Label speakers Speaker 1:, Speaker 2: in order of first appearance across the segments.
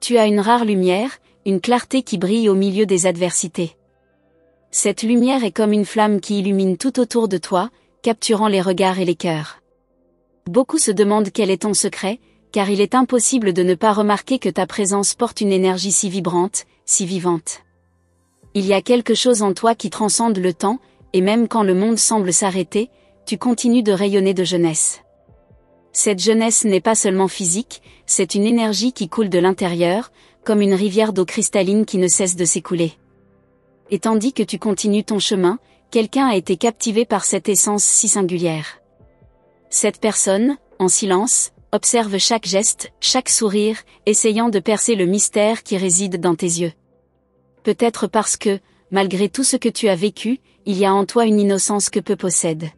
Speaker 1: Tu as une rare lumière, une clarté qui brille au milieu des adversités. Cette lumière est comme une flamme qui illumine tout autour de toi, capturant les regards et les cœurs. Beaucoup se demandent quel est ton secret, car il est impossible de ne pas remarquer que ta présence porte une énergie si vibrante, si vivante. Il y a quelque chose en toi qui transcende le temps, et même quand le monde semble s'arrêter, tu continues de rayonner de jeunesse. Cette jeunesse n'est pas seulement physique, c'est une énergie qui coule de l'intérieur, comme une rivière d'eau cristalline qui ne cesse de s'écouler. Et tandis que tu continues ton chemin, quelqu'un a été captivé par cette essence si singulière. Cette personne, en silence, observe chaque geste, chaque sourire, essayant de percer le mystère qui réside dans tes yeux. Peut-être parce que, malgré tout ce que tu as vécu, il y a en toi une innocence que peu possède.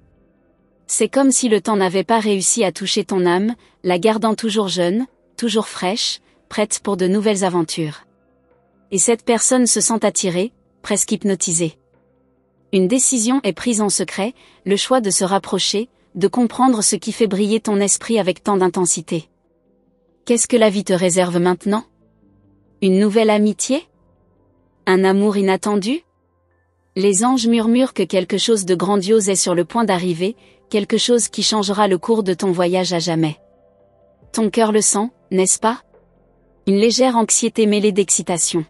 Speaker 1: C'est comme si le temps n'avait pas réussi à toucher ton âme, la gardant toujours jeune, toujours fraîche, prête pour de nouvelles aventures. Et cette personne se sent attirée, presque hypnotisée. Une décision est prise en secret, le choix de se rapprocher, de comprendre ce qui fait briller ton esprit avec tant d'intensité. Qu'est-ce que la vie te réserve maintenant? Une nouvelle amitié? Un amour inattendu? Les anges murmurent que quelque chose de grandiose est sur le point d'arriver, quelque chose qui changera le cours de ton voyage à jamais. Ton cœur le sent, n'est-ce pas? Une légère anxiété mêlée d'excitation.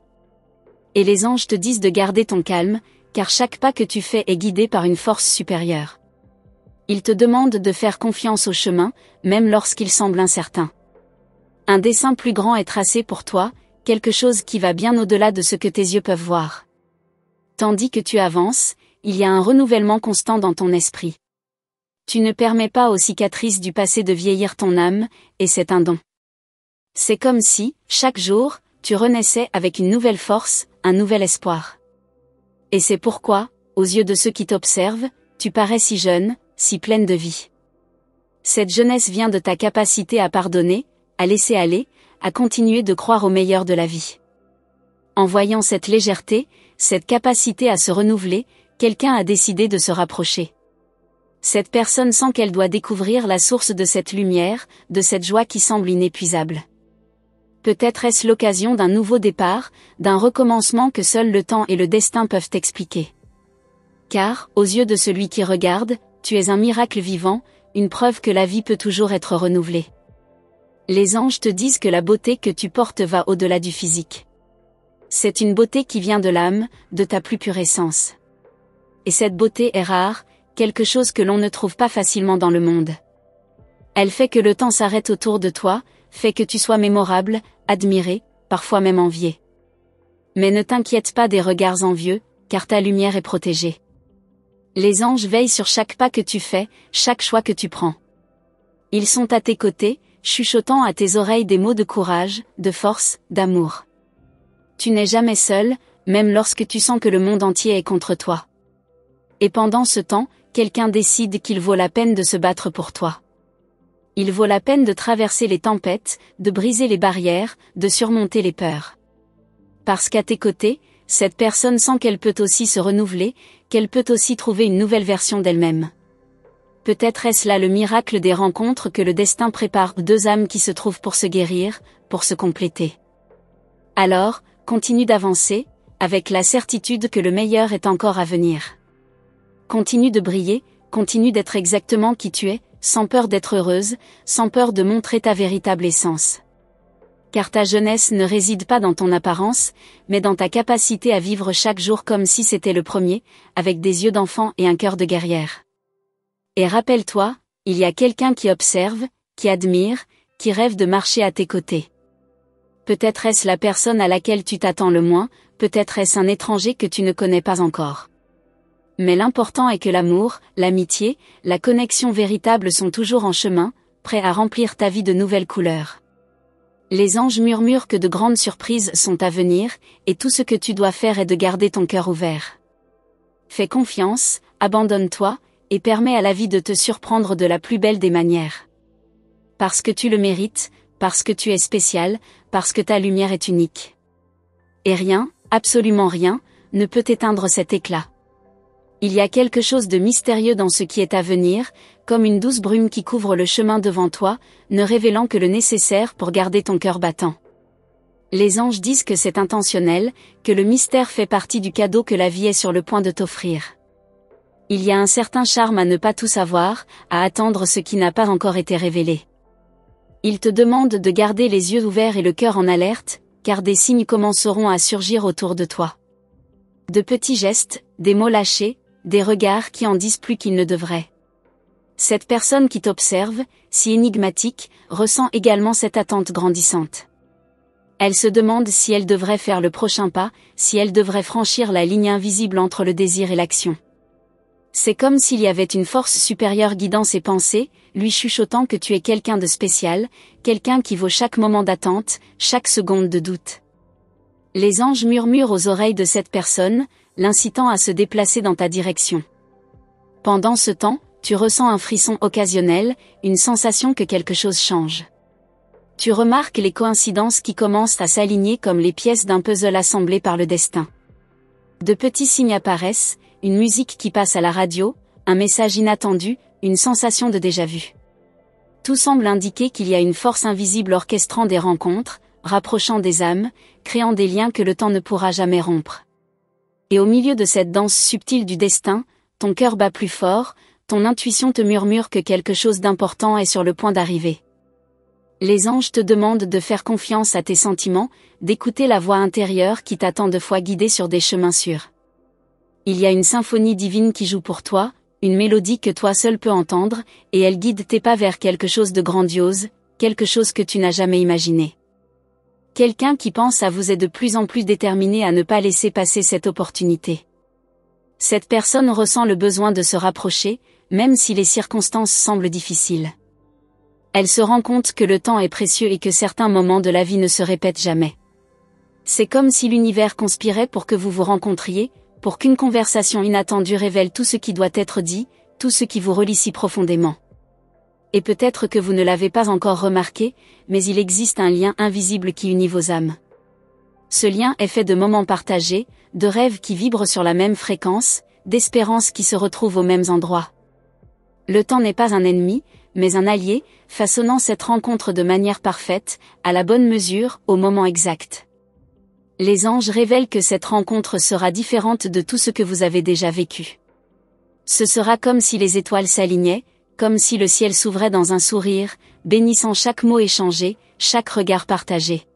Speaker 1: Et les anges te disent de garder ton calme, car chaque pas que tu fais est guidé par une force supérieure. Ils te demandent de faire confiance au chemin, même lorsqu'il semble incertain. Un dessein plus grand est tracé pour toi, quelque chose qui va bien au-delà de ce que tes yeux peuvent voir. Tandis que tu avances, il y a un renouvellement constant dans ton esprit. Tu ne permets pas aux cicatrices du passé de vieillir ton âme, et c'est un don. C'est comme si, chaque jour, tu renaissais avec une nouvelle force, un nouvel espoir. Et c'est pourquoi, aux yeux de ceux qui t'observent, tu parais si jeune, si pleine de vie. Cette jeunesse vient de ta capacité à pardonner, à laisser aller, à continuer de croire au meilleur de la vie. En voyant cette légèreté, cette capacité à se renouveler, quelqu'un a décidé de se rapprocher. Cette personne sent qu'elle doit découvrir la source de cette lumière, de cette joie qui semble inépuisable. Peut-être est-ce l'occasion d'un nouveau départ, d'un recommencement que seul le temps et le destin peuvent expliquer. Car, aux yeux de celui qui regarde, tu es un miracle vivant, une preuve que la vie peut toujours être renouvelée. Les anges te disent que la beauté que tu portes va au-delà du physique. C'est une beauté qui vient de l'âme, de ta plus pure essence. Et cette beauté est rare, quelque chose que l'on ne trouve pas facilement dans le monde. Elle fait que le temps s'arrête autour de toi, fait que tu sois mémorable, admiré, parfois même envié. Mais ne t'inquiète pas des regards envieux, car ta lumière est protégée. Les anges veillent sur chaque pas que tu fais, chaque choix que tu prends. Ils sont à tes côtés, chuchotant à tes oreilles des mots de courage, de force, d'amour. Tu n'es jamais seul, même lorsque tu sens que le monde entier est contre toi. Et pendant ce temps, quelqu'un décide qu'il vaut la peine de se battre pour toi. Il vaut la peine de traverser les tempêtes, de briser les barrières, de surmonter les peurs. Parce qu'à tes côtés, cette personne sent qu'elle peut aussi se renouveler, qu'elle peut aussi trouver une nouvelle version d'elle-même. Peut-être est-ce là le miracle des rencontres que le destin prépare, deux âmes qui se trouvent pour se guérir, pour se compléter. Alors, continue d'avancer, avec la certitude que le meilleur est encore à venir. Continue de briller, continue d'être exactement qui tu es, sans peur d'être heureuse, sans peur de montrer ta véritable essence. Car ta jeunesse ne réside pas dans ton apparence, mais dans ta capacité à vivre chaque jour comme si c'était le premier, avec des yeux d'enfant et un cœur de guerrière. Et rappelle-toi, il y a quelqu'un qui observe, qui admire, qui rêve de marcher à tes côtés. Peut-être est-ce la personne à laquelle tu t'attends le moins, peut-être est-ce un étranger que tu ne connais pas encore. Mais l'important est que l'amour, l'amitié, la connexion véritable sont toujours en chemin, prêts à remplir ta vie de nouvelles couleurs. Les anges murmurent que de grandes surprises sont à venir, et tout ce que tu dois faire est de garder ton cœur ouvert. Fais confiance, abandonne-toi, et permets à la vie de te surprendre de la plus belle des manières. Parce que tu le mérites, parce que tu es spécial, parce que ta lumière est unique. Et rien, absolument rien, ne peut éteindre cet éclat. Il y a quelque chose de mystérieux dans ce qui est à venir, comme une douce brume qui couvre le chemin devant toi, ne révélant que le nécessaire pour garder ton cœur battant. Les anges disent que c'est intentionnel, que le mystère fait partie du cadeau que la vie est sur le point de t'offrir. Il y a un certain charme à ne pas tout savoir, à attendre ce qui n'a pas encore été révélé. Il te demande de garder les yeux ouverts et le cœur en alerte, car des signes commenceront à surgir autour de toi. De petits gestes, des mots lâchés, des regards qui en disent plus qu'ils ne devraient. Cette personne qui t'observe, si énigmatique, ressent également cette attente grandissante. Elle se demande si elle devrait faire le prochain pas, si elle devrait franchir la ligne invisible entre le désir et l'action. C'est comme s'il y avait une force supérieure guidant ses pensées, lui chuchotant que tu es quelqu'un de spécial, quelqu'un qui vaut chaque moment d'attente, chaque seconde de doute. Les anges murmurent aux oreilles de cette personne, l'incitant à se déplacer dans ta direction. Pendant ce temps, tu ressens un frisson occasionnel, une sensation que quelque chose change. Tu remarques les coïncidences qui commencent à s'aligner comme les pièces d'un puzzle assemblé par le destin. De petits signes apparaissent, une musique qui passe à la radio, un message inattendu, une sensation de déjà-vu. Tout semble indiquer qu'il y a une force invisible orchestrant des rencontres, rapprochant des âmes, créant des liens que le temps ne pourra jamais rompre. Et au milieu de cette danse subtile du destin, ton cœur bat plus fort, ton intuition te murmure que quelque chose d'important est sur le point d'arriver. Les anges te demandent de faire confiance à tes sentiments, d'écouter la voix intérieure qui t'a tant de fois guidé sur des chemins sûrs. Il y a une symphonie divine qui joue pour toi, une mélodie que toi seul peux entendre, et elle guide tes pas vers quelque chose de grandiose, quelque chose que tu n'as jamais imaginé. Quelqu'un qui pense à vous est de plus en plus déterminé à ne pas laisser passer cette opportunité. Cette personne ressent le besoin de se rapprocher, même si les circonstances semblent difficiles. Elle se rend compte que le temps est précieux et que certains moments de la vie ne se répètent jamais. C'est comme si l'univers conspirait pour que vous vous rencontriez, pour qu'une conversation inattendue révèle tout ce qui doit être dit, tout ce qui vous relie si profondément. Et peut-être que vous ne l'avez pas encore remarqué, mais il existe un lien invisible qui unit vos âmes. Ce lien est fait de moments partagés, de rêves qui vibrent sur la même fréquence, d'espérances qui se retrouvent aux mêmes endroits. Le temps n'est pas un ennemi, mais un allié, façonnant cette rencontre de manière parfaite, à la bonne mesure, au moment exact. Les anges révèlent que cette rencontre sera différente de tout ce que vous avez déjà vécu. Ce sera comme si les étoiles s'alignaient, comme si le ciel s'ouvrait dans un sourire, bénissant chaque mot échangé, chaque regard partagé.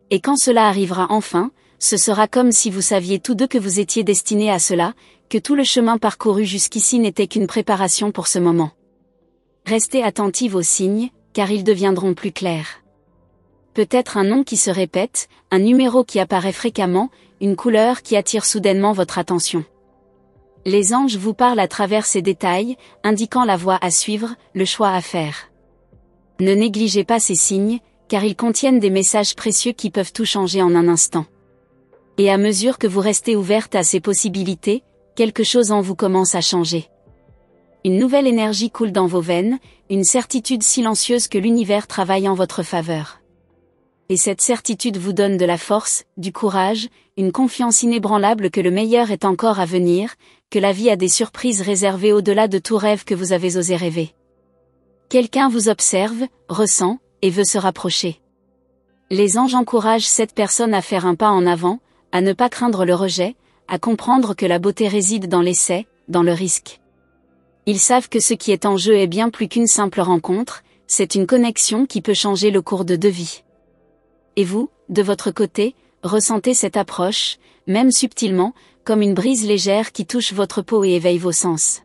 Speaker 1: Et quand cela arrivera enfin, ce sera comme si vous saviez tous deux que vous étiez destinés à cela, que tout le chemin parcouru jusqu'ici n'était qu'une préparation pour ce moment. Restez attentive aux signes, car ils deviendront plus clairs. Peut-être un nom qui se répète, un numéro qui apparaît fréquemment, une couleur qui attire soudainement votre attention. Les anges vous parlent à travers ces détails, indiquant la voie à suivre, le choix à faire. Ne négligez pas ces signes, car ils contiennent des messages précieux qui peuvent tout changer en un instant. Et à mesure que vous restez ouverte à ces possibilités, quelque chose en vous commence à changer. Une nouvelle énergie coule dans vos veines, une certitude silencieuse que l'univers travaille en votre faveur. Et cette certitude vous donne de la force, du courage, une confiance inébranlable que le meilleur est encore à venir, que la vie a des surprises réservées au-delà de tout rêve que vous avez osé rêver. Quelqu'un vous observe, ressent, et veut se rapprocher. Les anges encouragent cette personne à faire un pas en avant, à ne pas craindre le rejet, à comprendre que la beauté réside dans l'essai, dans le risque. Ils savent que ce qui est en jeu est bien plus qu'une simple rencontre, c'est une connexion qui peut changer le cours de deux vies. Et vous, de votre côté, ressentez cette approche, même subtilement, comme une brise légère qui touche votre peau et éveille vos sens.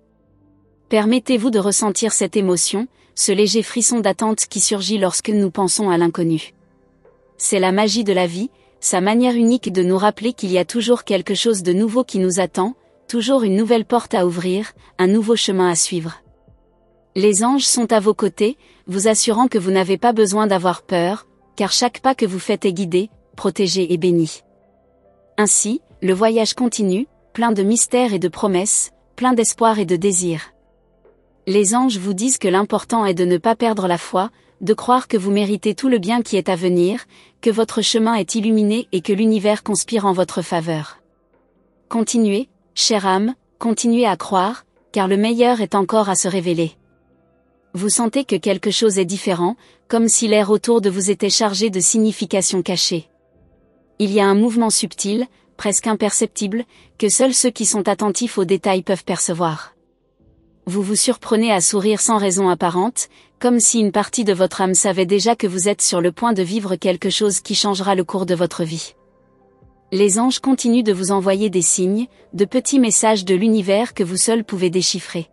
Speaker 1: Permettez-vous de ressentir cette émotion, ce léger frisson d'attente qui surgit lorsque nous pensons à l'inconnu. C'est la magie de la vie, sa manière unique de nous rappeler qu'il y a toujours quelque chose de nouveau qui nous attend, toujours une nouvelle porte à ouvrir, un nouveau chemin à suivre. Les anges sont à vos côtés, vous assurant que vous n'avez pas besoin d'avoir peur, car chaque pas que vous faites est guidé, protégé et béni. Ainsi, le voyage continue, plein de mystères et de promesses, plein d'espoir et de désir. Les anges vous disent que l'important est de ne pas perdre la foi, de croire que vous méritez tout le bien qui est à venir, que votre chemin est illuminé et que l'univers conspire en votre faveur. Continuez, chère âme, continuez à croire, car le meilleur est encore à se révéler. Vous sentez que quelque chose est différent, comme si l'air autour de vous était chargé de significations cachées. Il y a un mouvement subtil, presque imperceptible, que seuls ceux qui sont attentifs aux détails peuvent percevoir. Vous vous surprenez à sourire sans raison apparente, comme si une partie de votre âme savait déjà que vous êtes sur le point de vivre quelque chose qui changera le cours de votre vie. Les anges continuent de vous envoyer des signes, de petits messages de l'univers que vous seuls pouvez déchiffrer.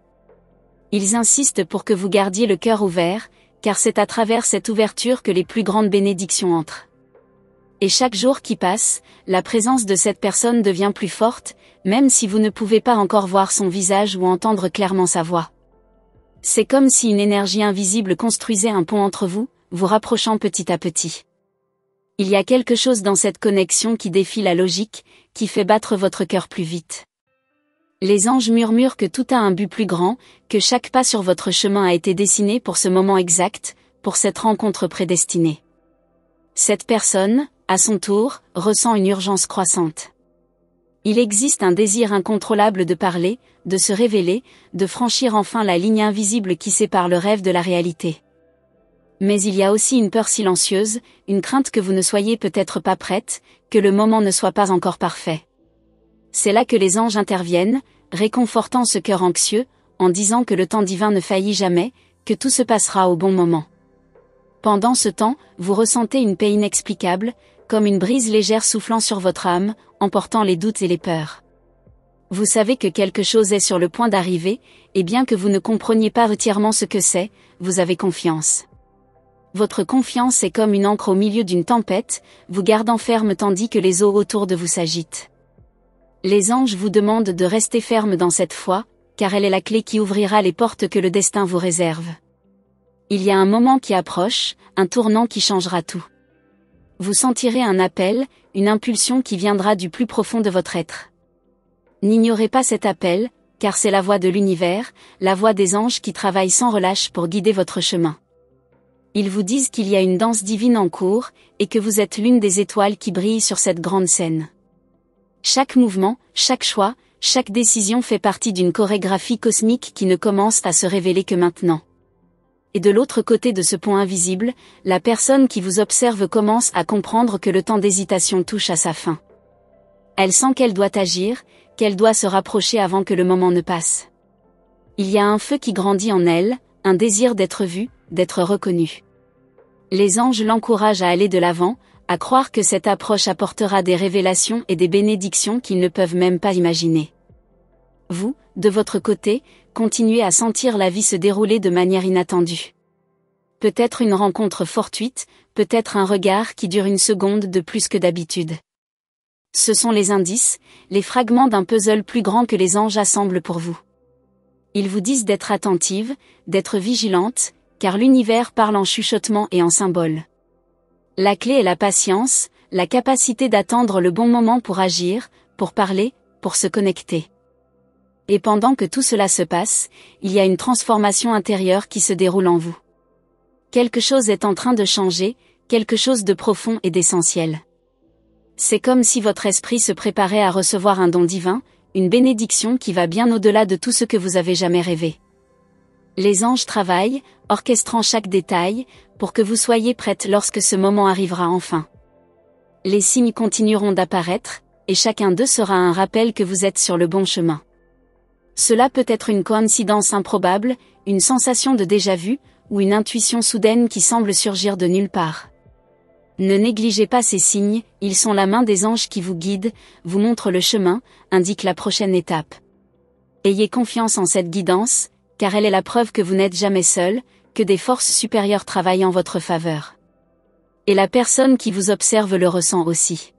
Speaker 1: Ils insistent pour que vous gardiez le cœur ouvert, car c'est à travers cette ouverture que les plus grandes bénédictions entrent. Et chaque jour qui passe, la présence de cette personne devient plus forte, même si vous ne pouvez pas encore voir son visage ou entendre clairement sa voix. C'est comme si une énergie invisible construisait un pont entre vous, vous rapprochant petit à petit. Il y a quelque chose dans cette connexion qui défie la logique, qui fait battre votre cœur plus vite. Les anges murmurent que tout a un but plus grand, que chaque pas sur votre chemin a été dessiné pour ce moment exact, pour cette rencontre prédestinée. Cette personne, à son tour, ressent une urgence croissante. Il existe un désir incontrôlable de parler, de se révéler, de franchir enfin la ligne invisible qui sépare le rêve de la réalité. Mais il y a aussi une peur silencieuse, une crainte que vous ne soyez peut-être pas prête, que le moment ne soit pas encore parfait. C'est là que les anges interviennent, réconfortant ce cœur anxieux, en disant que le temps divin ne faillit jamais, que tout se passera au bon moment. Pendant ce temps, vous ressentez une paix inexplicable, comme une brise légère soufflant sur votre âme, emportant les doutes et les peurs. Vous savez que quelque chose est sur le point d'arriver, et bien que vous ne compreniez pas entièrement ce que c'est, vous avez confiance. Votre confiance est comme une ancre au milieu d'une tempête, vous gardant ferme tandis que les eaux autour de vous s'agitent. Les anges vous demandent de rester ferme dans cette foi, car elle est la clé qui ouvrira les portes que le destin vous réserve. Il y a un moment qui approche, un tournant qui changera tout. Vous sentirez un appel, une impulsion qui viendra du plus profond de votre être. N'ignorez pas cet appel, car c'est la voix de l'univers, la voix des anges qui travaillent sans relâche pour guider votre chemin. Ils vous disent qu'il y a une danse divine en cours, et que vous êtes l'une des étoiles qui brillent sur cette grande scène. Chaque mouvement, chaque choix, chaque décision fait partie d'une chorégraphie cosmique qui ne commence à se révéler que maintenant. Et de l'autre côté de ce pont invisible, la personne qui vous observe commence à comprendre que le temps d'hésitation touche à sa fin. Elle sent qu'elle doit agir, qu'elle doit se rapprocher avant que le moment ne passe. Il y a un feu qui grandit en elle, un désir d'être vue, d'être reconnue. Les anges l'encouragent à aller de l'avant, à croire que cette approche apportera des révélations et des bénédictions qu'ils ne peuvent même pas imaginer. Vous, de votre côté, continuez à sentir la vie se dérouler de manière inattendue. Peut-être une rencontre fortuite, peut-être un regard qui dure une seconde de plus que d'habitude. Ce sont les indices, les fragments d'un puzzle plus grand que les anges assemblent pour vous. Ils vous disent d'être attentive, d'être vigilante, car l'univers parle en chuchotement et en symboles. La clé est la patience, la capacité d'attendre le bon moment pour agir, pour parler, pour se connecter. Et pendant que tout cela se passe, il y a une transformation intérieure qui se déroule en vous. Quelque chose est en train de changer, quelque chose de profond et d'essentiel. C'est comme si votre esprit se préparait à recevoir un don divin, une bénédiction qui va bien au-delà de tout ce que vous avez jamais rêvé. Les anges travaillent, orchestrant chaque détail, pour que vous soyez prête lorsque ce moment arrivera enfin. Les signes continueront d'apparaître, et chacun d'eux sera un rappel que vous êtes sur le bon chemin. Cela peut être une coïncidence improbable, une sensation de déjà-vu, ou une intuition soudaine qui semble surgir de nulle part. Ne négligez pas ces signes, ils sont la main des anges qui vous guident, vous montrent le chemin, indiquent la prochaine étape. Ayez confiance en cette guidance, car elle est la preuve que vous n'êtes jamais seul, que des forces supérieures travaillent en votre faveur. Et la personne qui vous observe le ressent aussi.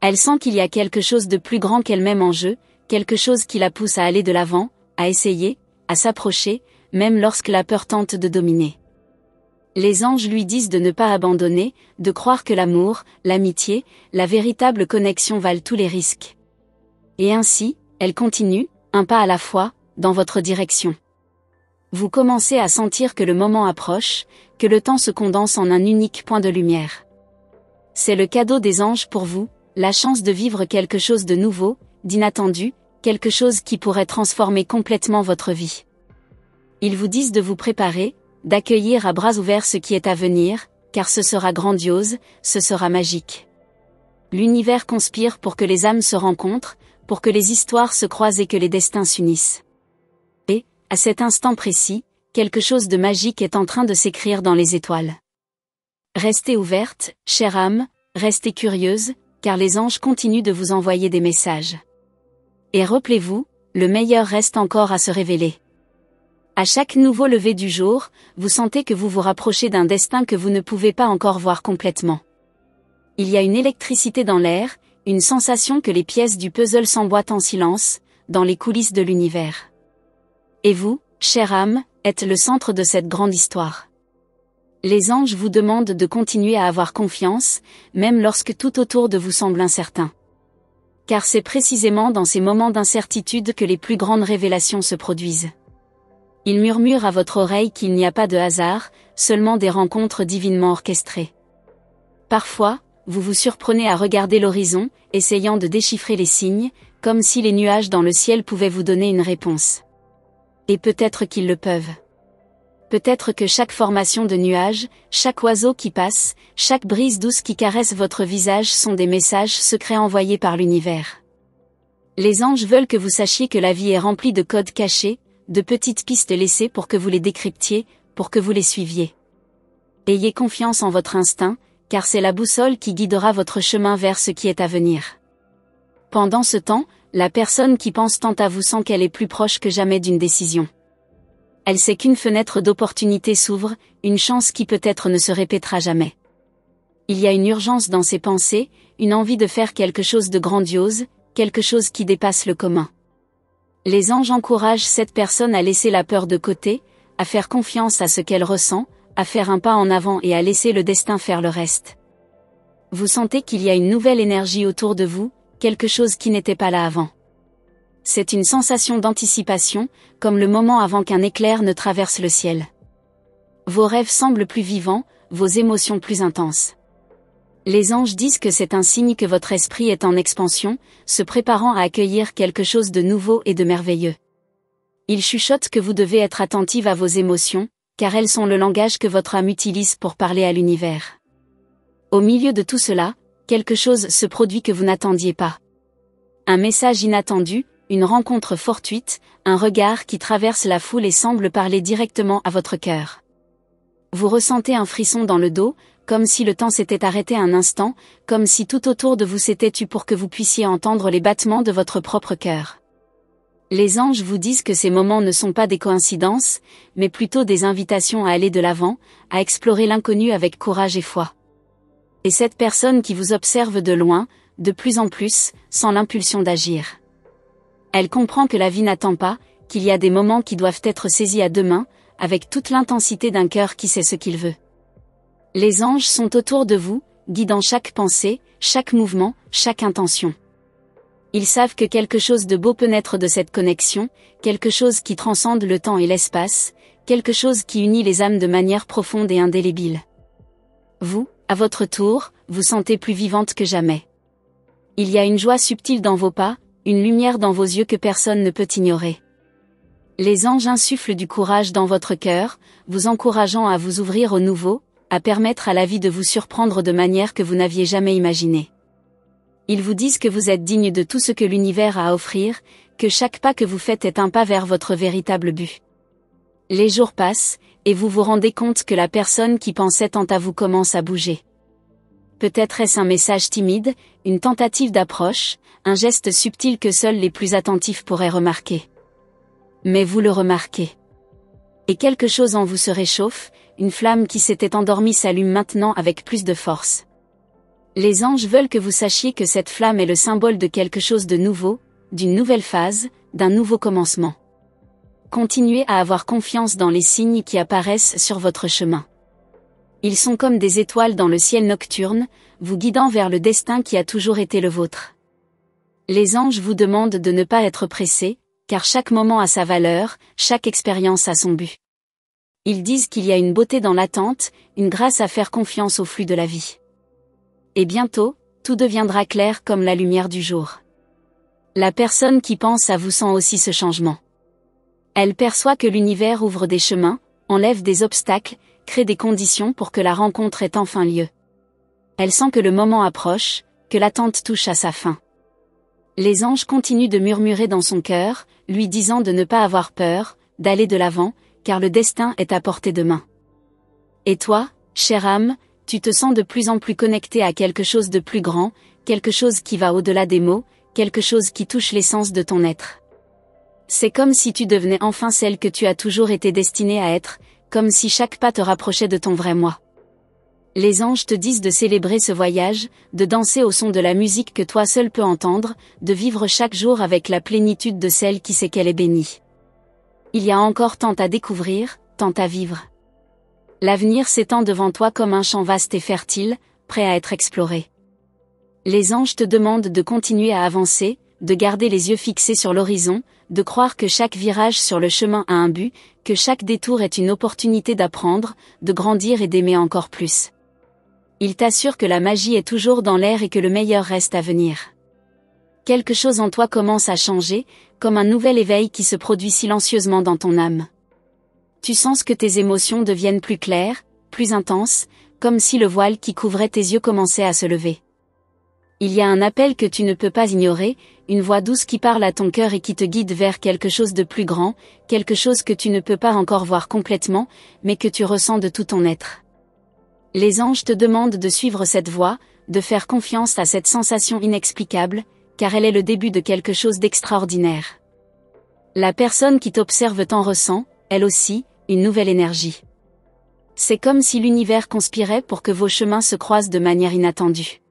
Speaker 1: Elle sent qu'il y a quelque chose de plus grand qu'elle-même en jeu, quelque chose qui la pousse à aller de l'avant, à essayer, à s'approcher, même lorsque la peur tente de dominer. Les anges lui disent de ne pas abandonner, de croire que l'amour, l'amitié, la véritable connexion valent tous les risques. Et ainsi, elle continue, un pas à la fois, dans votre direction. Vous commencez à sentir que le moment approche, que le temps se condense en un unique point de lumière. C'est le cadeau des anges pour vous, la chance de vivre quelque chose de nouveau, d'inattendu, quelque chose qui pourrait transformer complètement votre vie. Ils vous disent de vous préparer, d'accueillir à bras ouverts ce qui est à venir, car ce sera grandiose, ce sera magique. L'univers conspire pour que les âmes se rencontrent, pour que les histoires se croisent et que les destins s'unissent. Et, à cet instant précis, quelque chose de magique est en train de s'écrire dans les étoiles. Restez ouverte, chère âme, restez curieuse, car les anges continuent de vous envoyer des messages. Et rappelez-vous, le meilleur reste encore à se révéler. À chaque nouveau lever du jour, vous sentez que vous vous rapprochez d'un destin que vous ne pouvez pas encore voir complètement. Il y a une électricité dans l'air, une sensation que les pièces du puzzle s'emboîtent en silence, dans les coulisses de l'univers. Et vous, chère âme, êtes le centre de cette grande histoire. Les anges vous demandent de continuer à avoir confiance, même lorsque tout autour de vous semble incertain. Car c'est précisément dans ces moments d'incertitude que les plus grandes révélations se produisent. Ils murmurent à votre oreille qu'il n'y a pas de hasard, seulement des rencontres divinement orchestrées. Parfois, vous vous surprenez à regarder l'horizon, essayant de déchiffrer les signes, comme si les nuages dans le ciel pouvaient vous donner une réponse. Et peut-être qu'ils le peuvent. Peut-être que chaque formation de nuages, chaque oiseau qui passe, chaque brise douce qui caresse votre visage sont des messages secrets envoyés par l'univers. Les anges veulent que vous sachiez que la vie est remplie de codes cachés, de petites pistes laissées pour que vous les décryptiez, pour que vous les suiviez. Ayez confiance en votre instinct, car c'est la boussole qui guidera votre chemin vers ce qui est à venir. Pendant ce temps, la personne qui pense tant à vous sent qu'elle est plus proche que jamais d'une décision. Elle sait qu'une fenêtre d'opportunité s'ouvre, une chance qui peut-être ne se répétera jamais. Il y a une urgence dans ses pensées, une envie de faire quelque chose de grandiose, quelque chose qui dépasse le commun. Les anges encouragent cette personne à laisser la peur de côté, à faire confiance à ce qu'elle ressent, à faire un pas en avant et à laisser le destin faire le reste. Vous sentez qu'il y a une nouvelle énergie autour de vous, quelque chose qui n'était pas là avant. C'est une sensation d'anticipation, comme le moment avant qu'un éclair ne traverse le ciel. Vos rêves semblent plus vivants, vos émotions plus intenses. Les anges disent que c'est un signe que votre esprit est en expansion, se préparant à accueillir quelque chose de nouveau et de merveilleux. Ils chuchotent que vous devez être attentive à vos émotions, car elles sont le langage que votre âme utilise pour parler à l'univers. Au milieu de tout cela, quelque chose se produit que vous n'attendiez pas. Un message inattendu, une rencontre fortuite, un regard qui traverse la foule et semble parler directement à votre cœur. Vous ressentez un frisson dans le dos, comme si le temps s'était arrêté un instant, comme si tout autour de vous s'était tu pour que vous puissiez entendre les battements de votre propre cœur. Les anges vous disent que ces moments ne sont pas des coïncidences, mais plutôt des invitations à aller de l'avant, à explorer l'inconnu avec courage et foi. Et cette personne qui vous observe de loin, de plus en plus, sent l'impulsion d'agir. Elle comprend que la vie n'attend pas, qu'il y a des moments qui doivent être saisis à deux mains, avec toute l'intensité d'un cœur qui sait ce qu'il veut. Les anges sont autour de vous, guidant chaque pensée, chaque mouvement, chaque intention. Ils savent que quelque chose de beau peut naître de cette connexion, quelque chose qui transcende le temps et l'espace, quelque chose qui unit les âmes de manière profonde et indélébile. Vous, à votre tour, vous sentez plus vivante que jamais. Il y a une joie subtile dans vos pas, une lumière dans vos yeux que personne ne peut ignorer. Les anges insufflent du courage dans votre cœur, vous encourageant à vous ouvrir au nouveau, à permettre à la vie de vous surprendre de manière que vous n'aviez jamais imaginée. Ils vous disent que vous êtes digne de tout ce que l'univers a à offrir, que chaque pas que vous faites est un pas vers votre véritable but. Les jours passent, et vous vous rendez compte que la personne qui pensait tant à vous commence à bouger. Peut-être est-ce un message timide, une tentative d'approche, un geste subtil que seuls les plus attentifs pourraient remarquer. Mais vous le remarquez. Et quelque chose en vous se réchauffe, une flamme qui s'était endormie s'allume maintenant avec plus de force. Les anges veulent que vous sachiez que cette flamme est le symbole de quelque chose de nouveau, d'une nouvelle phase, d'un nouveau commencement. Continuez à avoir confiance dans les signes qui apparaissent sur votre chemin. Ils sont comme des étoiles dans le ciel nocturne, vous guidant vers le destin qui a toujours été le vôtre. Les anges vous demandent de ne pas être pressés, car chaque moment a sa valeur, chaque expérience a son but. Ils disent qu'il y a une beauté dans l'attente, une grâce à faire confiance au flux de la vie. Et bientôt, tout deviendra clair comme la lumière du jour. La personne qui pense à vous sent aussi ce changement. Elle perçoit que l'univers ouvre des chemins, enlève des obstacles, crée des conditions pour que la rencontre ait enfin lieu. Elle sent que le moment approche, que l'attente touche à sa fin. Les anges continuent de murmurer dans son cœur, lui disant de ne pas avoir peur, d'aller de l'avant, car le destin est à portée de main. Et toi, chère âme, tu te sens de plus en plus connecté à quelque chose de plus grand, quelque chose qui va au-delà des mots, quelque chose qui touche l'essence de ton être. C'est comme si tu devenais enfin celle que tu as toujours été destinée à être, comme si chaque pas te rapprochait de ton vrai moi. Les anges te disent de célébrer ce voyage, de danser au son de la musique que toi seul peux entendre, de vivre chaque jour avec la plénitude de celle qui sait qu'elle est bénie. Il y a encore tant à découvrir, tant à vivre. L'avenir s'étend devant toi comme un champ vaste et fertile, prêt à être exploré. Les anges te demandent de continuer à avancer, de garder les yeux fixés sur l'horizon, de croire que chaque virage sur le chemin a un but, que chaque détour est une opportunité d'apprendre, de grandir et d'aimer encore plus. Ils t'assurent que la magie est toujours dans l'air et que le meilleur reste à venir. Quelque chose en toi commence à changer, comme un nouvel éveil qui se produit silencieusement dans ton âme. Tu sens que tes émotions deviennent plus claires, plus intenses, comme si le voile qui couvrait tes yeux commençait à se lever. Il y a un appel que tu ne peux pas ignorer, une voix douce qui parle à ton cœur et qui te guide vers quelque chose de plus grand, quelque chose que tu ne peux pas encore voir complètement, mais que tu ressens de tout ton être. Les anges te demandent de suivre cette voie, de faire confiance à cette sensation inexplicable, car elle est le début de quelque chose d'extraordinaire. La personne qui t'observe t'en ressent, elle aussi, une nouvelle énergie. C'est comme si l'univers conspirait pour que vos chemins se croisent de manière inattendue.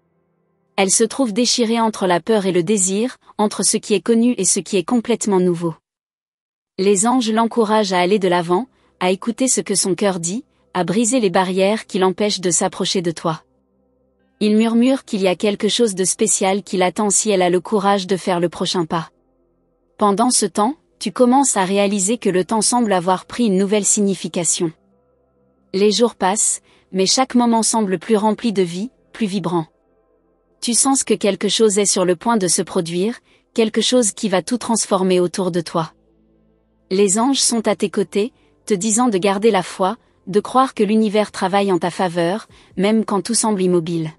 Speaker 1: Elle se trouve déchirée entre la peur et le désir, entre ce qui est connu et ce qui est complètement nouveau. Les anges l'encouragent à aller de l'avant, à écouter ce que son cœur dit, à briser les barrières qui l'empêchent de s'approcher de toi. Ils murmurent qu'il y a quelque chose de spécial qui l'attend si elle a le courage de faire le prochain pas. Pendant ce temps, tu commences à réaliser que le temps semble avoir pris une nouvelle signification. Les jours passent, mais chaque moment semble plus rempli de vie, plus vibrant. Tu sens que quelque chose est sur le point de se produire, quelque chose qui va tout transformer autour de toi. Les anges sont à tes côtés, te disant de garder la foi, de croire que l'univers travaille en ta faveur, même quand tout semble immobile.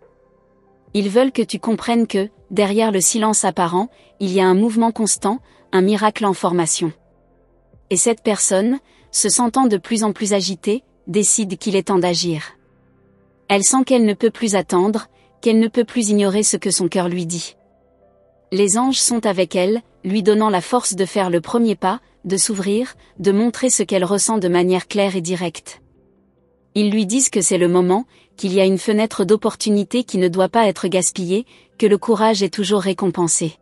Speaker 1: Ils veulent que tu comprennes que, derrière le silence apparent, il y a un mouvement constant, un miracle en formation. Et cette personne, se sentant de plus en plus agitée, décide qu'il est temps d'agir. Elle sent qu'elle ne peut plus attendre, qu'elle ne peut plus ignorer ce que son cœur lui dit. Les anges sont avec elle, lui donnant la force de faire le premier pas, de s'ouvrir, de montrer ce qu'elle ressent de manière claire et directe. Ils lui disent que c'est le moment, qu'il y a une fenêtre d'opportunité qui ne doit pas être gaspillée, que le courage est toujours récompensé.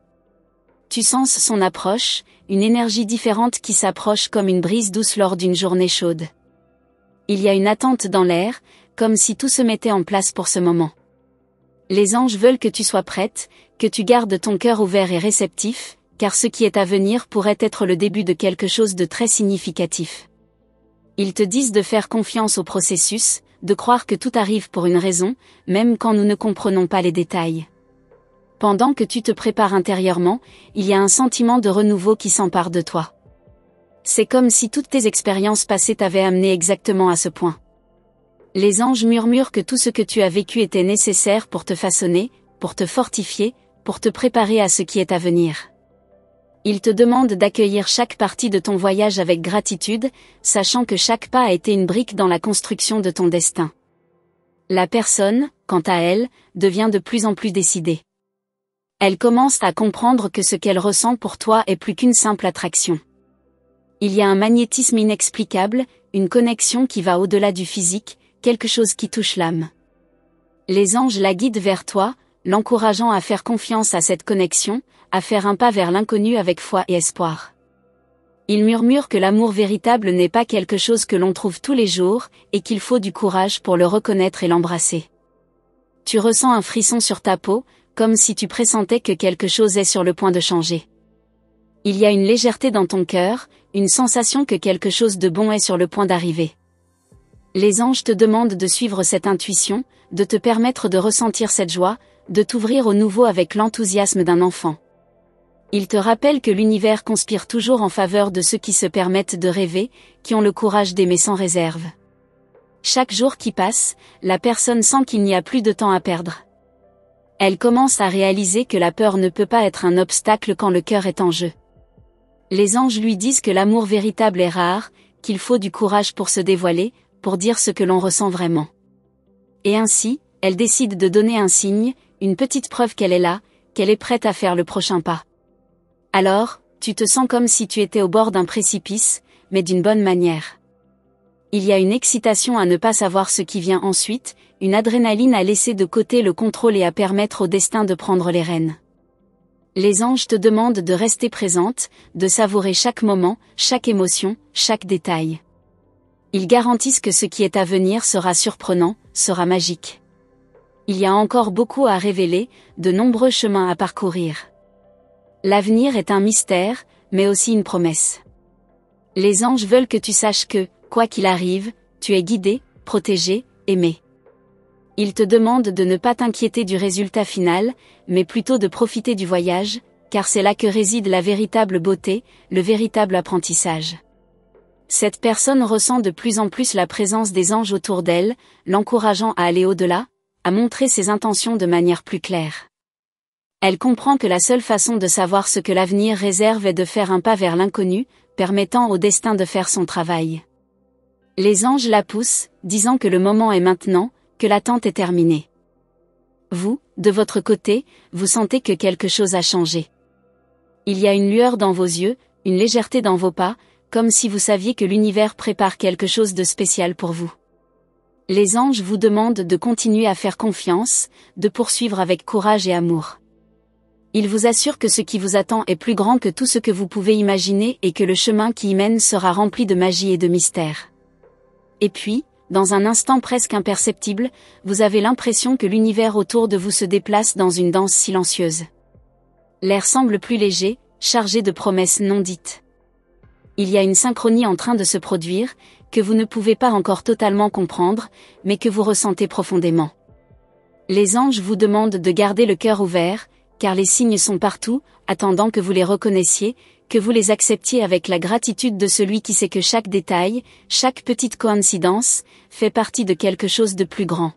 Speaker 1: Tu sens son approche, une énergie différente qui s'approche comme une brise douce lors d'une journée chaude. Il y a une attente dans l'air, comme si tout se mettait en place pour ce moment. Les anges veulent que tu sois prête, que tu gardes ton cœur ouvert et réceptif, car ce qui est à venir pourrait être le début de quelque chose de très significatif. Ils te disent de faire confiance au processus, de croire que tout arrive pour une raison, même quand nous ne comprenons pas les détails. Pendant que tu te prépares intérieurement, il y a un sentiment de renouveau qui s'empare de toi. C'est comme si toutes tes expériences passées t'avaient amené exactement à ce point. Les anges murmurent que tout ce que tu as vécu était nécessaire pour te façonner, pour te fortifier, pour te préparer à ce qui est à venir. Ils te demandent d'accueillir chaque partie de ton voyage avec gratitude, sachant que chaque pas a été une brique dans la construction de ton destin. La personne, quant à elle, devient de plus en plus décidée. Elle commence à comprendre que ce qu'elle ressent pour toi est plus qu'une simple attraction. Il y a un magnétisme inexplicable, une connexion qui va au-delà du physique, quelque chose qui touche l'âme. Les anges la guident vers toi, l'encourageant à faire confiance à cette connexion, à faire un pas vers l'inconnu avec foi et espoir. Ils murmurent que l'amour véritable n'est pas quelque chose que l'on trouve tous les jours, et qu'il faut du courage pour le reconnaître et l'embrasser. Tu ressens un frisson sur ta peau, comme si tu pressentais que quelque chose est sur le point de changer. Il y a une légèreté dans ton cœur, une sensation que quelque chose de bon est sur le point d'arriver. Les anges te demandent de suivre cette intuition, de te permettre de ressentir cette joie, de t'ouvrir au nouveau avec l'enthousiasme d'un enfant. Ils te rappellent que l'univers conspire toujours en faveur de ceux qui se permettent de rêver, qui ont le courage d'aimer sans réserve. Chaque jour qui passe, la personne sent qu'il n'y a plus de temps à perdre. Elle commence à réaliser que la peur ne peut pas être un obstacle quand le cœur est en jeu. Les anges lui disent que l'amour véritable est rare, qu'il faut du courage pour se dévoiler, pour dire ce que l'on ressent vraiment. Et ainsi, elle décide de donner un signe, une petite preuve qu'elle est là, qu'elle est prête à faire le prochain pas. Alors, tu te sens comme si tu étais au bord d'un précipice, mais d'une bonne manière. Il y a une excitation à ne pas savoir ce qui vient ensuite, une adrénaline à laisser de côté le contrôle et à permettre au destin de prendre les rênes. Les anges te demandent de rester présente, de savourer chaque moment, chaque émotion, chaque détail. Ils garantissent que ce qui est à venir sera surprenant, sera magique. Il y a encore beaucoup à révéler, de nombreux chemins à parcourir. L'avenir est un mystère, mais aussi une promesse. Les anges veulent que tu saches que, quoi qu'il arrive, tu es guidé, protégé, aimé. Ils te demandent de ne pas t'inquiéter du résultat final, mais plutôt de profiter du voyage, car c'est là que réside la véritable beauté, le véritable apprentissage. Cette personne ressent de plus en plus la présence des anges autour d'elle, l'encourageant à aller au-delà, à montrer ses intentions de manière plus claire. Elle comprend que la seule façon de savoir ce que l'avenir réserve est de faire un pas vers l'inconnu, permettant au destin de faire son travail. Les anges la poussent, disant que le moment est maintenant, que l'attente est terminée. Vous, de votre côté, vous sentez que quelque chose a changé. Il y a une lueur dans vos yeux, une légèreté dans vos pas, comme si vous saviez que l'univers prépare quelque chose de spécial pour vous. Les anges vous demandent de continuer à faire confiance, de poursuivre avec courage et amour. Ils vous assurent que ce qui vous attend est plus grand que tout ce que vous pouvez imaginer et que le chemin qui y mène sera rempli de magie et de mystère. Et puis, dans un instant presque imperceptible, vous avez l'impression que l'univers autour de vous se déplace dans une danse silencieuse. L'air semble plus léger, chargé de promesses non dites. Il y a une synchronie en train de se produire, que vous ne pouvez pas encore totalement comprendre, mais que vous ressentez profondément. Les anges vous demandent de garder le cœur ouvert, car les signes sont partout, attendant que vous les reconnaissiez, que vous les acceptiez avec la gratitude de celui qui sait que chaque détail, chaque petite coïncidence, fait partie de quelque chose de plus grand.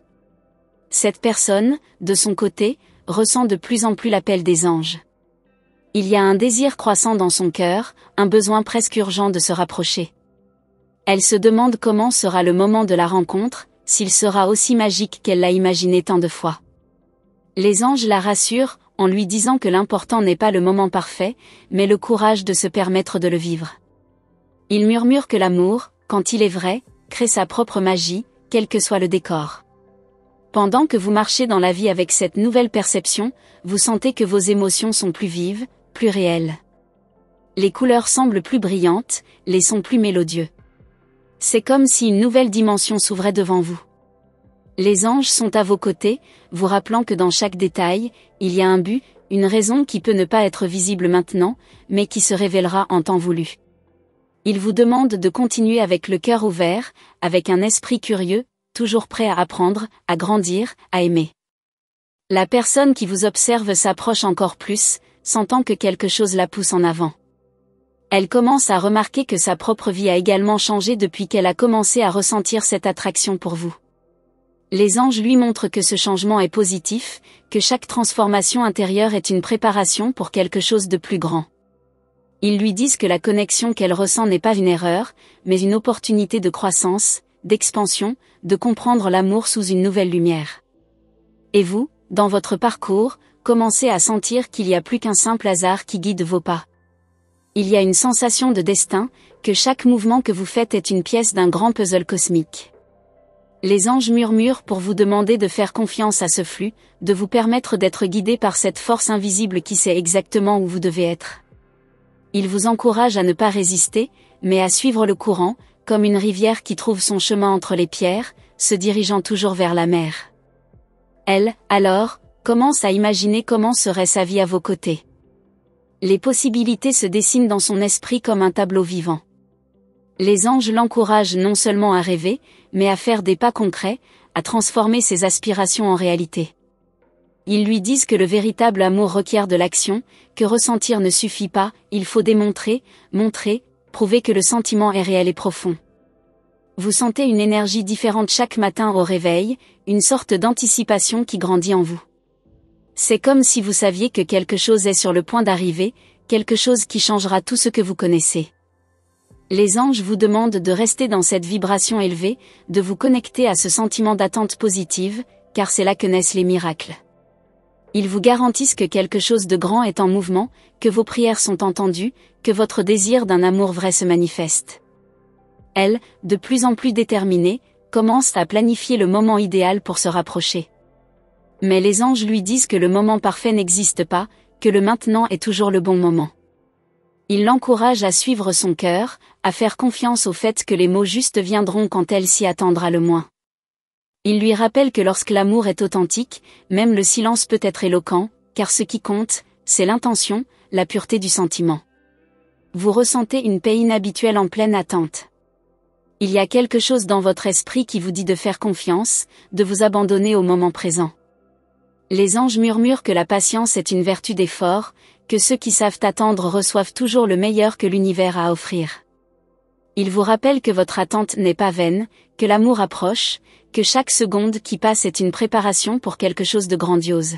Speaker 1: Cette personne, de son côté, ressent de plus en plus l'appel des anges. Il y a un désir croissant dans son cœur, un besoin presque urgent de se rapprocher. Elle se demande comment sera le moment de la rencontre, s'il sera aussi magique qu'elle l'a imaginé tant de fois. Les anges la rassurent, en lui disant que l'important n'est pas le moment parfait, mais le courage de se permettre de le vivre. Ils murmurent que l'amour, quand il est vrai, crée sa propre magie, quel que soit le décor. Pendant que vous marchez dans la vie avec cette nouvelle perception, vous sentez que vos émotions sont plus vives, plus réelles. Les couleurs semblent plus brillantes, les sons plus mélodieux. C'est comme si une nouvelle dimension s'ouvrait devant vous. Les anges sont à vos côtés, vous rappelant que dans chaque détail, il y a un but, une raison qui peut ne pas être visible maintenant, mais qui se révélera en temps voulu. Ils vous demandent de continuer avec le cœur ouvert, avec un esprit curieux, toujours prêt à apprendre, à grandir, à aimer. La personne qui vous observe s'approche encore plus, sentant que quelque chose la pousse en avant. Elle commence à remarquer que sa propre vie a également changé depuis qu'elle a commencé à ressentir cette attraction pour vous. Les anges lui montrent que ce changement est positif, que chaque transformation intérieure est une préparation pour quelque chose de plus grand. Ils lui disent que la connexion qu'elle ressent n'est pas une erreur, mais une opportunité de croissance, d'expansion, de comprendre l'amour sous une nouvelle lumière. Et vous, dans votre parcours, commencez à sentir qu'il n'y a plus qu'un simple hasard qui guide vos pas. Il y a une sensation de destin, que chaque mouvement que vous faites est une pièce d'un grand puzzle cosmique. Les anges murmurent pour vous demander de faire confiance à ce flux, de vous permettre d'être guidé par cette force invisible qui sait exactement où vous devez être. Ils vous encouragent à ne pas résister, mais à suivre le courant, comme une rivière qui trouve son chemin entre les pierres, se dirigeant toujours vers la mer. Elle, alors, commence à imaginer comment serait sa vie à vos côtés. Les possibilités se dessinent dans son esprit comme un tableau vivant. Les anges l'encouragent non seulement à rêver, mais à faire des pas concrets, à transformer ses aspirations en réalité. Ils lui disent que le véritable amour requiert de l'action, que ressentir ne suffit pas, il faut démontrer, montrer, prouver que le sentiment est réel et profond. Vous sentez une énergie différente chaque matin au réveil, une sorte d'anticipation qui grandit en vous. C'est comme si vous saviez que quelque chose est sur le point d'arriver, quelque chose qui changera tout ce que vous connaissez. Les anges vous demandent de rester dans cette vibration élevée, de vous connecter à ce sentiment d'attente positive, car c'est là que naissent les miracles. Ils vous garantissent que quelque chose de grand est en mouvement, que vos prières sont entendues, que votre désir d'un amour vrai se manifeste. Elle, de plus en plus déterminée, commence à planifier le moment idéal pour se rapprocher. Mais les anges lui disent que le moment parfait n'existe pas, que le maintenant est toujours le bon moment. Ils l'encouragent à suivre son cœur, à faire confiance au fait que les mots justes viendront quand elle s'y attendra le moins. Il lui rappelle que lorsque l'amour est authentique, même le silence peut être éloquent, car ce qui compte, c'est l'intention, la pureté du sentiment. Vous ressentez une paix inhabituelle en pleine attente. Il y a quelque chose dans votre esprit qui vous dit de faire confiance, de vous abandonner au moment présent. Les anges murmurent que la patience est une vertu des forts, que ceux qui savent attendre reçoivent toujours le meilleur que l'univers a à offrir. Ils vous rappellent que votre attente n'est pas vaine, que l'amour approche, que chaque seconde qui passe est une préparation pour quelque chose de grandiose.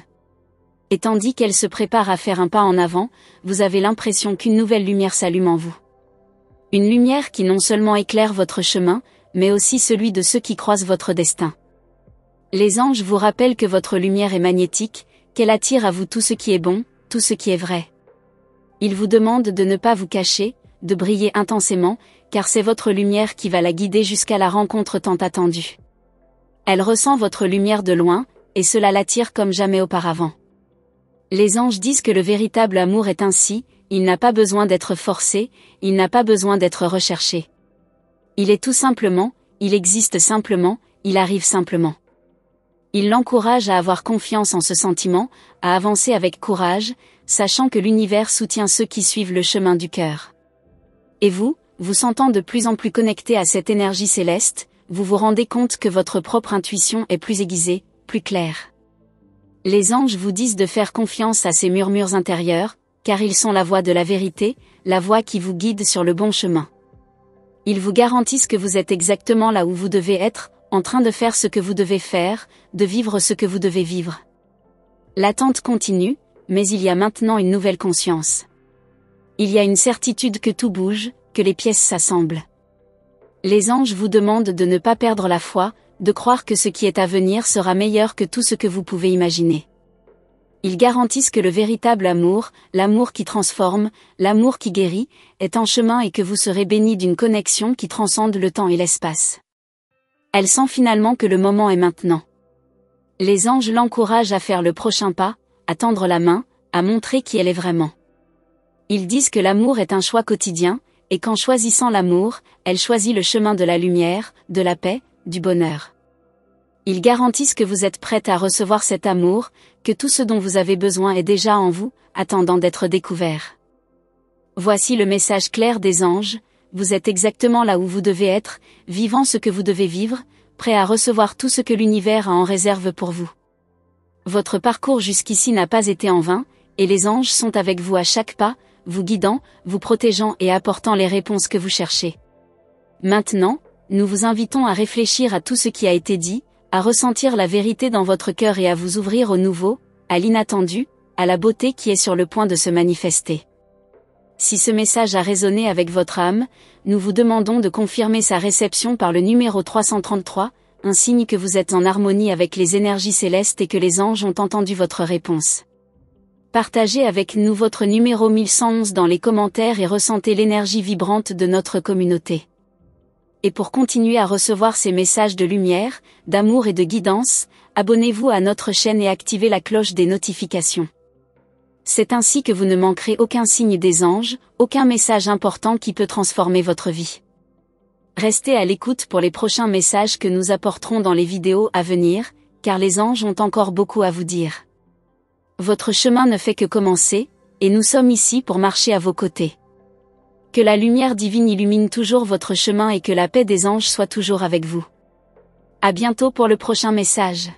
Speaker 1: Et tandis qu'elle se prépare à faire un pas en avant, vous avez l'impression qu'une nouvelle lumière s'allume en vous. Une lumière qui non seulement éclaire votre chemin, mais aussi celui de ceux qui croisent votre destin. Les anges vous rappellent que votre lumière est magnétique, qu'elle attire à vous tout ce qui est bon, tout ce qui est vrai. Ils vous demandent de ne pas vous cacher, de briller intensément, car c'est votre lumière qui va la guider jusqu'à la rencontre tant attendue. Elle ressent votre lumière de loin, et cela l'attire comme jamais auparavant. Les anges disent que le véritable amour est ainsi, il n'a pas besoin d'être forcé, il n'a pas besoin d'être recherché. Il est tout simplement, il existe simplement, il arrive simplement. Il l'encourage à avoir confiance en ce sentiment, à avancer avec courage, sachant que l'univers soutient ceux qui suivent le chemin du cœur. Et vous, vous sentant de plus en plus connecté à cette énergie céleste, vous vous rendez compte que votre propre intuition est plus aiguisée, plus claire. Les anges vous disent de faire confiance à ces murmures intérieurs, car ils sont la voix de la vérité, la voix qui vous guide sur le bon chemin. Ils vous garantissent que vous êtes exactement là où vous devez être, en train de faire ce que vous devez faire, de vivre ce que vous devez vivre. L'attente continue, mais il y a maintenant une nouvelle conscience. Il y a une certitude que tout bouge, que les pièces s'assemblent. Les anges vous demandent de ne pas perdre la foi, de croire que ce qui est à venir sera meilleur que tout ce que vous pouvez imaginer. Ils garantissent que le véritable amour, l'amour qui transforme, l'amour qui guérit, est en chemin et que vous serez bénis d'une connexion qui transcende le temps et l'espace. Elle sent finalement que le moment est maintenant. Les anges l'encouragent à faire le prochain pas, à tendre la main, à montrer qui elle est vraiment. Ils disent que l'amour est un choix quotidien, et qu'en choisissant l'amour, elle choisit le chemin de la lumière, de la paix, du bonheur. Ils garantissent que vous êtes prête à recevoir cet amour, que tout ce dont vous avez besoin est déjà en vous, attendant d'être découvert. Voici le message clair des anges, vous êtes exactement là où vous devez être, vivant ce que vous devez vivre, prêt à recevoir tout ce que l'univers a en réserve pour vous. Votre parcours jusqu'ici n'a pas été en vain, et les anges sont avec vous à chaque pas, vous guidant, vous protégeant et apportant les réponses que vous cherchez. Maintenant, nous vous invitons à réfléchir à tout ce qui a été dit, à ressentir la vérité dans votre cœur et à vous ouvrir au nouveau, à l'inattendu, à la beauté qui est sur le point de se manifester. Si ce message a résonné avec votre âme, nous vous demandons de confirmer sa réception par le numéro 333, un signe que vous êtes en harmonie avec les énergies célestes et que les anges ont entendu votre réponse. Partagez avec nous votre numéro 1111 dans les commentaires et ressentez l'énergie vibrante de notre communauté. Et pour continuer à recevoir ces messages de lumière, d'amour et de guidance, abonnez-vous à notre chaîne et activez la cloche des notifications. C'est ainsi que vous ne manquerez aucun signe des anges, aucun message important qui peut transformer votre vie. Restez à l'écoute pour les prochains messages que nous apporterons dans les vidéos à venir, car les anges ont encore beaucoup à vous dire. Votre chemin ne fait que commencer, et nous sommes ici pour marcher à vos côtés. Que la lumière divine illumine toujours votre chemin et que la paix des anges soit toujours avec vous. À bientôt pour le prochain message.